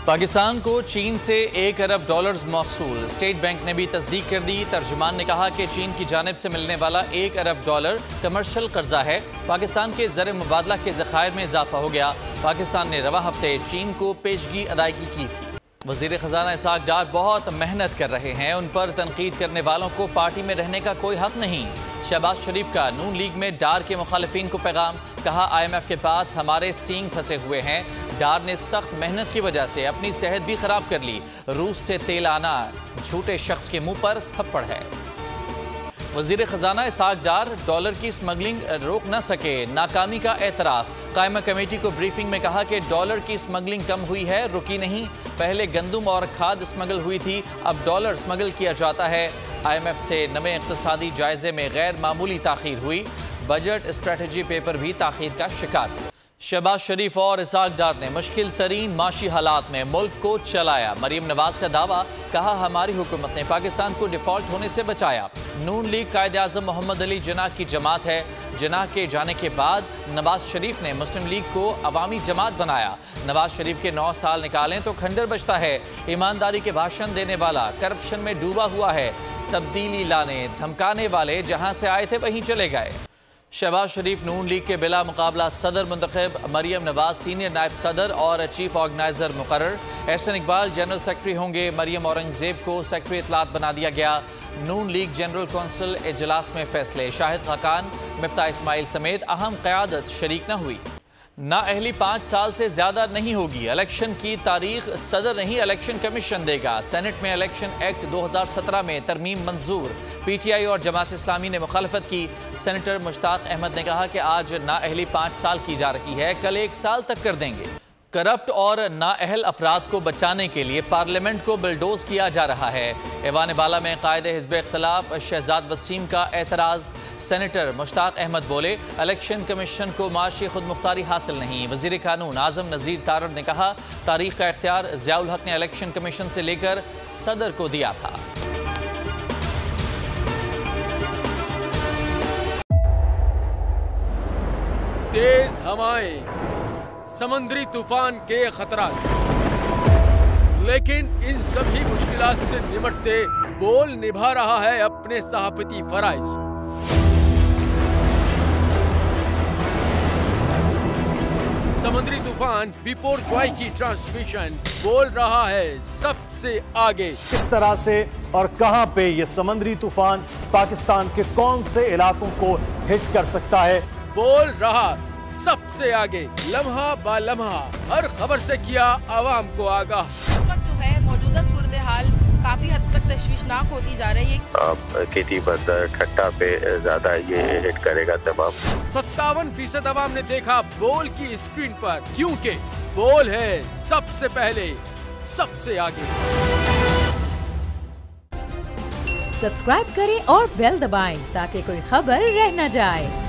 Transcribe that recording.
पाकिस्तान को चीन से $1 अरब मौसूल। स्टेट बैंक ने भी तस्दीक कर दी। तर्जुमान ने कहा कि चीन की जानिब से मिलने वाला $1 अरब कमर्शियल कर्जा है। पाकिस्तान के ज़र मुबादला के ज़खायर में इजाफा हो गया। पाकिस्तान ने रवा हफ्ते चीन को पेशगी अदायगी की थी। वज़ीर ख़जाना इसाक डार बहुत मेहनत कर रहे हैं, उन पर तनकीद करने वालों को पार्टी में रहने का कोई हक नहीं। शहबाज शरीफ का नून लीग में डार के मुखालिफिन को पैगाम। कहा IMF के पास हमारे सींग फंसे हुए हैं। डार ने सख्त मेहनत की वजह से अपनी सेहत भी खराब कर ली। रूस से तेल आना झूठे शख्स के मुंह पर थप्पड़ है। वज़ीर ख़जाना इसाक डार डॉलर की स्मगलिंग रोक न सके, नाकामी का एतराफ़। कायमा कमेटी को ब्रीफिंग में कहा कि डॉलर की स्मगलिंग कम हुई है, रुकी नहीं। पहले गंदम और खाद स्मगल हुई थी, अब डॉलर स्मगल किया जाता है। IMF से नवे इक़्तिसादी जायजे में गैर मामूली ताख़ीर हुई। बजट स्ट्रेटजी पेपर भी ताख़ीर का शिकार। शहबाज शरीफ और इसाक डार ने मुश्किल तरीन माशी हालात में मुल्क को चलाया। मरीम नवाज का दावा। कहा हमारी हुकूमत ने पाकिस्तान को डिफॉल्ट होने से बचाया। नून लीग कायद आज़म मोहम्मद अली जिन्नाह की जमात है। जिन्नाह के जाने के बाद नवाज शरीफ ने मुस्लिम लीग को अवामी जमात बनाया। नवाज शरीफ के 9 साल निकालें तो खंडर बचता है। ईमानदारी के भाषण देने वाला करप्शन में डूबा हुआ है। तब्दीली लाने धमकाने वाले जहां से आए थे वहीं चले गए। शहबाज शरीफ नून लीग के बिला मुकाबला सदर मुंतखब। मरियम नवाज सीनियर नायब सदर और चीफ ऑर्गेनाइजर मुकर्रर। एहसन इकबाल जनरल सेक्रेटरी होंगे। मरियम औरंगजेब को सेक्रेटरी इत्तलात बना दिया गया। नून लीग जनरल कौंसिल इजलास में फैसले। शाहिद खाकान मिफ्ता इस्माइल समेत अहम क़यादत शरीक न हुई। नाअहली 5 साल से ज्यादा नहीं होगी। इलेक्शन की तारीख सदर नहीं इलेक्शन कमीशन देगा। सेनेट में इलेक्शन एक्ट 2017 में तरमीम मंजूर। PTI और जमात इस्लामी ने मुखालफत की। सेनेटर मुश्ताक अहमद ने कहा कि आज नाअहली 5 साल की जा रही है, कल 1 साल तक कर देंगे। करप्ट और नाअहल अफराद को बचाने के लिए पार्लियामेंट को बुलडोज किया जा रहा है। ऐवान बाला में कायद हिज़्ब इख्तिलाफ शहजाद वसीम का एतराज़। सेनेटर मुश्ताक अहमद बोले इलेक्शन कमीशन को माशी खुद मुख्तारी हासिल नहीं। वज़ीर कानून आज़म नज़ीर तारड़ ने कहा तारीख का इख्तियार ज़ियाउल हक ने इलेक्शन कमीशन से लेकर सदर को दिया था। तेज हवाएं, समंदरी तूफान के खतरा, लेकिन इन सभी मुश्किलात से निपटते बोल निभा रहा है अपने सहाफती फराइज। समुद्री तूफान बिपोर जॉय की ट्रांसमिशन बोल रहा है सबसे आगे। किस तरह से और कहां पे ये समुद्री तूफान पाकिस्तान के कौन से इलाकों को हिट कर सकता है, बोल रहा सबसे आगे। लम्हा बा लम्हा हर खबर से किया आवाम को आगाह। इस वक्त जो है मौजूदा सूरत हाल काफी हद तक तशवीशनाक होती जा रही है। खेती बंदर ठट्टा पे ज्यादा ये हिट करेगा तमाम। 57% आवाम ने देखा बोल की स्क्रीन पर, क्योंकि बोल है सबसे पहले सबसे आगे। सब्सक्राइब करें और बेल दबाएं ताकि कोई खबर रह न जाए।